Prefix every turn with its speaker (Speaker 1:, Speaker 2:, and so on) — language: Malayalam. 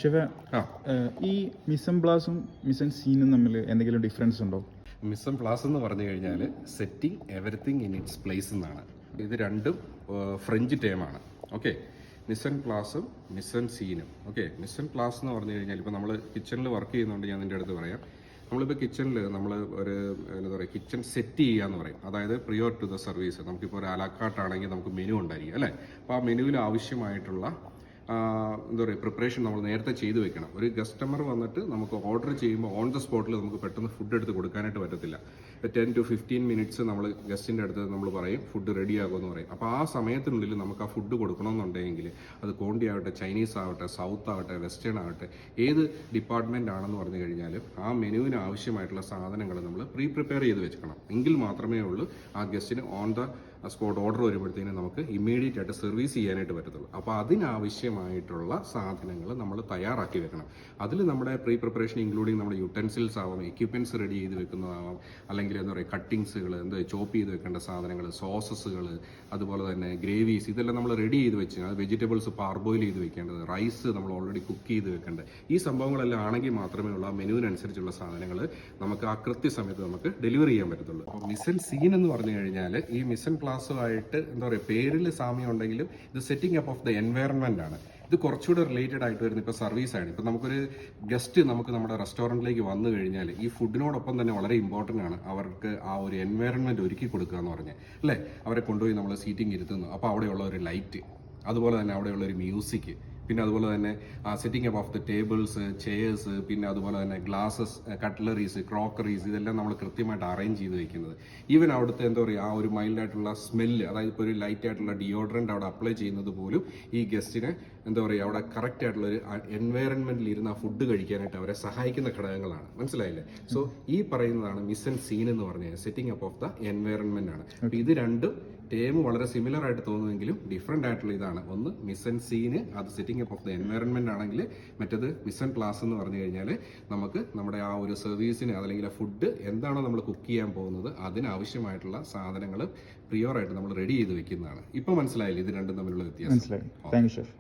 Speaker 1: ഷെഫ്, ഈ മിസൻ പ്ലാസും മിസൻ സീനും തമ്മിൽ എന്തെങ്കിലും ഡിഫറൻസ് ഉണ്ടോ?
Speaker 2: മിസൻ പ്ലാസ് എന്ന് പറഞ്ഞു കഴിഞ്ഞാൽ setting everything in its place എന്നാണ്. ഇത് രണ്ടും ഫ്രഞ്ച് ടേമാണ്. ഓക്കെ, മിസൻ പ്ലാസും മിസൻ സീനും. ഓക്കെ, മിസൻ പ്ലാസ് എന്ന് പറഞ്ഞു കഴിഞ്ഞാൽ ഇപ്പോൾ നമ്മൾ കിച്ചണിൽ വർക്ക് ചെയ്യുന്നതുകൊണ്ട് ഞാൻ നിൻ്റെ അടുത്ത് പറയാം. നമ്മളിപ്പോൾ കിച്ചണിൽ നമ്മൾ ഒരു എന്താ പറയുക, കിച്ചൺ സെറ്റ് ചെയ്യുക എന്ന് പറയും. അതായത് പ്രിയോർ ടു ദ സർവീസ്. നമുക്കിപ്പോൾ ഒരു അലാക്കാട്ടാണെങ്കിൽ നമുക്ക് മെനു ഉണ്ടായിരിക്കും അല്ലേ. അപ്പോൾ ആ മെനുവിൽ ആവശ്യമായിട്ടുള്ള എന്താ പറയുക പ്രിപ്പറേഷൻ നമ്മൾ നേരത്തെ ചെയ്ത് വെക്കണം. ഒരു കസ്റ്റമർ വന്നിട്ട് നമുക്ക് ഓർഡർ ചെയ്യുമ്പോൾ ഓൺ ദ സ്പോട്ടിൽ നമുക്ക് പെട്ടെന്ന് ഫുഡ് എടുത്ത് കൊടുക്കാനായിട്ട് പറ്റത്തില്ല. 10 to 15 മിനിറ്റ്സ് നമ്മൾ ഗസ്റ്റിൻ്റെ അടുത്ത് നമ്മൾ പറയും ഫുഡ് റെഡി ആകുമെന്ന് പറയും. അപ്പോൾ ആ സമയത്തിനുള്ളിൽ നമുക്ക് ആ ഫുഡ് കൊടുക്കണമെന്നുണ്ടെങ്കിൽ അത് കോണ്ടി ആവട്ടെ, ചൈനീസ് ആവട്ടെ, സൗത്ത് ആവട്ടെ, വെസ്റ്റേൺ ആവട്ടെ, ഏത് ഡിപ്പാർട്ട്മെൻ്റ് ആണെന്ന് പറഞ്ഞു കഴിഞ്ഞാലും ആ മെനുവിന് ആവശ്യമായിട്ടുള്ള സാധനങ്ങൾ നമ്മൾ പ്രിപ്പയർ ചെയ്ത് വെക്കണം. എങ്കിൽ മാത്രമേ ഉള്ളൂ ആ ഗസ്റ്റിന് ഓൺ ദ സ്പോട്ട് ഓർഡർ വരുമ്പോഴത്തേനും നമുക്ക് ഇമ്മീഡിയറ്റ് ആയിട്ട് സർവീസ് ചെയ്യാനായിട്ട് പറ്റത്തുള്ളൂ. അപ്പോൾ അതിനാവശ്യമായിട്ടുള്ള സാധനങ്ങൾ നമ്മൾ തയ്യാറാക്കി വെക്കണം. അതിൽ നമ്മുടെ പ്രിപ്പറേഷൻ ഇൻക്ലൂഡിങ് നമ്മുടെ യുട്ടൻസിൽസ് ആവാം, എക്യുപ്മെൻറ്റ്സ് റെഡി ചെയ്ത് വെക്കുന്നതാവാം, അല്ലെങ്കിൽ എന്താ പറയുക കട്ടിങ്സുകൾ, ചോപ്പ് ചെയ്ത് വെക്കേണ്ട സാധനങ്ങൾ, സോസസുകൾ, അതുപോലെ തന്നെ ഗ്രേവീസ്, ഇതെല്ലാം നമ്മൾ റെഡി ചെയ്ത് വെച്ച്, അത് വെജിറ്റബിൾസ് പാർബോയിൽ ചെയ്ത് വെക്കേണ്ടത്, റൈസ് നമ്മൾ ഓൾറെഡി കുക്ക് ചെയ്ത് വെക്കേണ്ടത്, ഈ സംഭവങ്ങളെല്ലാം ആണെങ്കിൽ മാത്രമേ ഉള്ളൂ ആ മെനുവിനനുസരിച്ചുള്ള സാധനങ്ങൾ നമുക്ക് ആ കൃത്യസമയത്ത് നമുക്ക് ഡെലിവറി ചെയ്യാൻ പറ്റത്തുള്ളൂ. അപ്പോൾ മിസൻ സീൻ എന്ന് പറഞ്ഞു കഴിഞ്ഞാൽ ഈ മിസൻ പ്ലാസുമായിട്ട് എന്താ പറയുക പേരിൽ സാമ്യം ഉണ്ടെങ്കിലും ഇത് setting up of the environment ആണ്. ഇത് കുറച്ചുകൂടെ റിലേറ്റഡ് ആയിട്ട് വരുന്നത് ഇപ്പോൾ സർവീസാണ്. ഇപ്പോൾ നമുക്കൊരു ഗസ്റ്റ് നമ്മുടെ റെസ്റ്റോറൻറ്റിലേക്ക് വന്നു കഴിഞ്ഞാൽ ഈ ഫുഡിനോടൊപ്പം തന്നെ വളരെ ഇമ്പോർട്ടൻ്റ് ആണ് അവർക്ക് ആ ഒരു എൻവയറൺമെൻറ്റ് ഒരുക്കി കൊടുക്കുക എന്ന് പറഞ്ഞാൽ അല്ലേ. അവരെ കൊണ്ടുപോയി നമ്മൾ സീറ്റിംഗ് ഇരുത്തുന്നു, അപ്പോൾ അവിടെയുള്ള ഒരു ലൈറ്റ്, അതുപോലെ തന്നെ അവിടെയുള്ള ഒരു മ്യൂസിക്, പിന്നെ അതുപോലെ തന്നെ setting up of the tables, chairs, പിന്നെ അതുപോലെ തന്നെ ഗ്ലാസസ്, കട്ട്ലറീസ്, ക്രോക്കറീസ്, ഇതെല്ലാം നമ്മൾ കൃത്യമായിട്ട് അറേഞ്ച് ചെയ്ത് വെക്കുന്നത്. ഈവൻ അവിടുത്തെ എന്താ പറയുക ആ ഒരു മൈൽഡായിട്ടുള്ള സ്മെല്ല്, അതായത് ഇപ്പോൾ ഒരു ലൈറ്റ് ആയിട്ടുള്ള ഡിയോഡറൻറ്റ് അവിടെ അപ്ലൈ ചെയ്യുന്നത് പോലും ഈ ഗസ്റ്റിനെ എന്താ പറയുക അവിടെ കറക്റ്റ് ആയിട്ടുള്ള ഒരു എൻവയറൺമെന്റിൽ ഇരുന്ന് ആ ഫുഡ് കഴിക്കാനായിട്ട് അവരെ സഹായിക്കുന്ന ഘടകങ്ങളാണ്. മനസ്സിലായില്ലേ? സോ ഈ പറയുന്നതാണ് മിസൻ സീൻ എന്ന് പറഞ്ഞാൽ setting up of the environment ആണ്. അപ്പോൾ ഇത് രണ്ടും ടേം വളരെ സിമിലർ ആയിട്ട് തോന്നുമെങ്കിലും ഡിഫറെൻ്റ് ആയിട്ടുള്ള ഇതാണ്. ഒന്ന് മിസൻ സീന്, അത് setting up of the environment ആണെങ്കിൽ, മറ്റത് മിസൻ പ്ലാസ് എന്ന് പറഞ്ഞു കഴിഞ്ഞാൽ നമുക്ക് നമ്മുടെ ആ ഒരു സർവീസിന് അല്ലെങ്കിൽ ആ ഫുഡ് എന്താണോ നമ്മൾ കുക്ക് ചെയ്യാൻ പോകുന്നത് അതിനാവശ്യമായിട്ടുള്ള സാധനങ്ങൾ പ്രിയോറായിട്ട് നമ്മൾ റെഡി ചെയ്ത് വെക്കുന്നതാണ്. ഇപ്പൊ മനസ്സിലായില്ലേ ഇത് രണ്ടും തമ്മിലുള്ള വ്യത്യാസം?
Speaker 1: മനസ്സിലായി. Thank you chef.